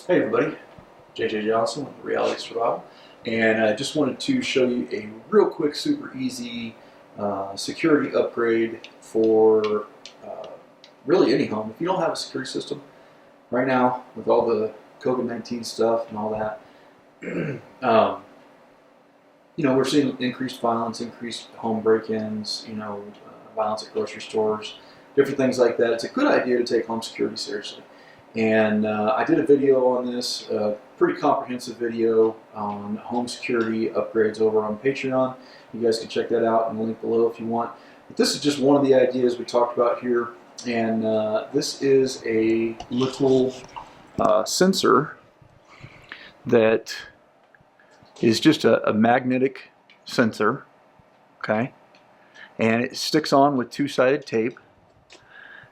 Hey everybody, JJ Johnson with Reality Survival, and I just wanted to show you a real quick, super easy security upgrade for really any home. If you don't have a security system right now, with all the COVID-19 stuff and all that, we're seeing increased violence, increased home break-ins, violence at grocery stores, different things like that. It's a good idea to take home security seriously. And I did a video on this, pretty comprehensive video on home security upgrades over on Patreon. You guys can check that out in the link below if you want. But this is just one of the ideas we talked about here. And this is a little sensor that is just a magnetic sensor, okay? And it sticks on with two-sided tape.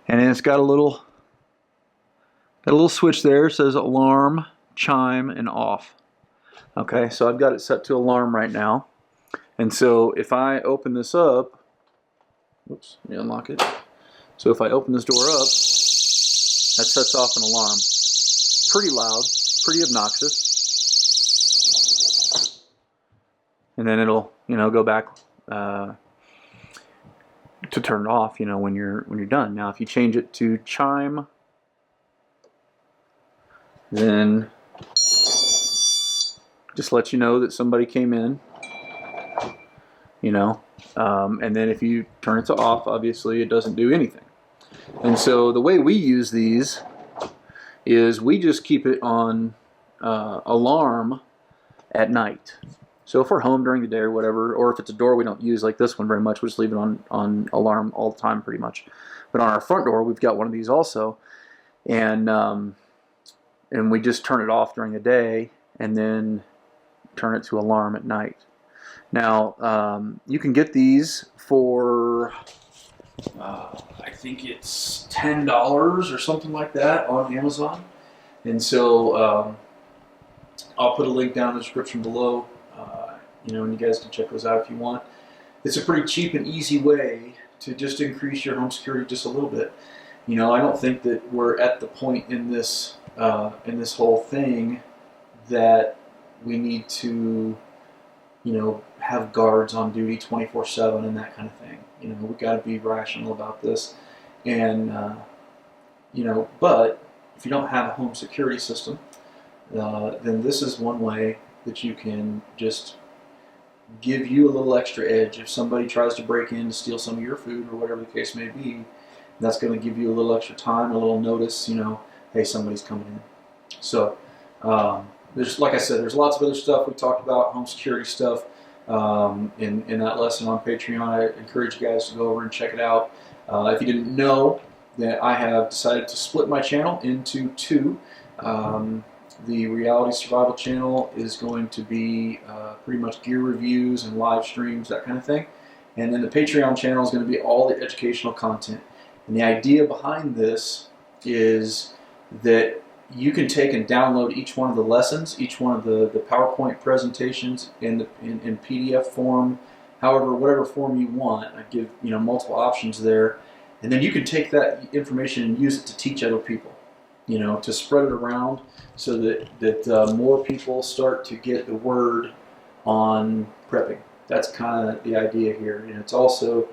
And then it's got a little switch there. It says alarm, chime, and off. Okay, so I've got it set to alarm right now. And so if I open this up, oops, let me unlock it. So if I open this door up, that sets off an alarm. Pretty loud, pretty obnoxious. And then it'll, go back to turn it off, when you're done. Now if you change it to chime, then just let you know that somebody came in, and then if you turn it to off, obviously it doesn't do anything. And so the way we use these is we just keep it on alarm at night. So if we're home during the day or whatever, or if it's a door we don't use like this one very much, we just leave it on alarm all the time pretty much. But on our front door, we've got one of these also, and we just turn it off during the day and then turn it to alarm at night. Now, you can get these for, I think it's $10 or something like that on Amazon. And so I'll put a link down in the description below, and you guys can check those out if you want. It's a pretty cheap and easy way to just increase your home security just a little bit. I don't think that we're at the point in this whole thing that we need to, have guards on duty 24/7 and that kind of thing. We've got to be rational about this. And, but if you don't have a home security system, then this is one way that you can just give you a little extra edge. If somebody tries to break in to steal some of your food or whatever the case may be, that's going to give you a little extra time, a little notice, hey, somebody's coming in. So, there's, like I said, there's lots of other stuff we talked about, home security stuff, in that lesson on Patreon. I encourage you guys to go over and check it out. If you didn't know, that I have decided to split my channel into two. The Reality Survival channel is going to be pretty much gear reviews and live streams, that kind of thing. And then the Patreon channel is going to be all the educational content. And the idea behind this is that you can take and download each one of the lessons, each one of the PowerPoint presentations in PDF form, whatever form you want. I give multiple options there, and then you can take that information and use it to teach other people, to spread it around so that more people start to get the word on prepping. That's kind of the idea here. And it's also,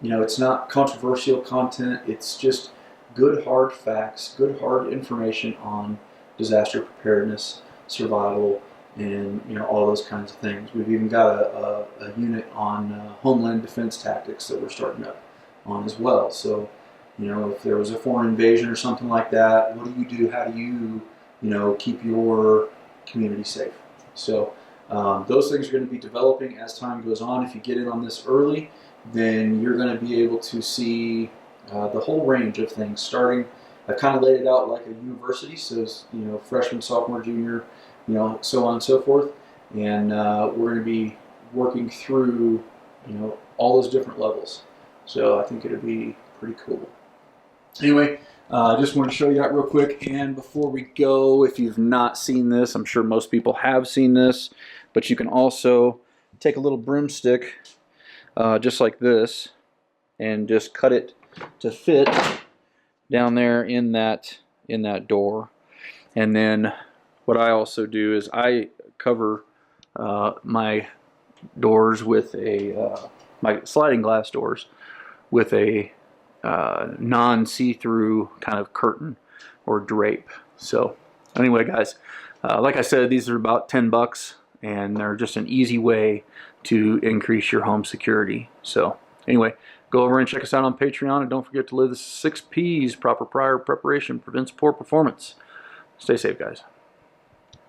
it's not controversial content. It's just good hard facts, good hard information on disaster preparedness, survival, and all those kinds of things. We've even got a unit on homeland defense tactics that we're starting up on as well. So, if there was a foreign invasion or something like that, what do you do? How do you, keep your community safe? So those things are going to be developing as time goes on. If you get in on this early, then you're going to be able to see the whole range of things. Starting, I've kind of laid it out like a university, so freshman, sophomore, junior, so on and so forth. And we're going to be working through, all those different levels. So I think it'll be pretty cool. Anyway, I just want to show you that real quick. And before we go, if you've not seen this, I'm sure most people have seen this, but you can also take a little broomstick, just like this, and just cut it to fit down there in that door. And then what I also do is I cover my doors with my sliding glass doors with a non-see-through kind of curtain or drape. So anyway, guys, like I said, these are about 10 bucks, and they're just an easy way to increase your home security. So anyway, go over and check us out on Patreon, and don't forget to live the 6 P's. Proper prior preparation prevents poor performance. Stay safe, guys.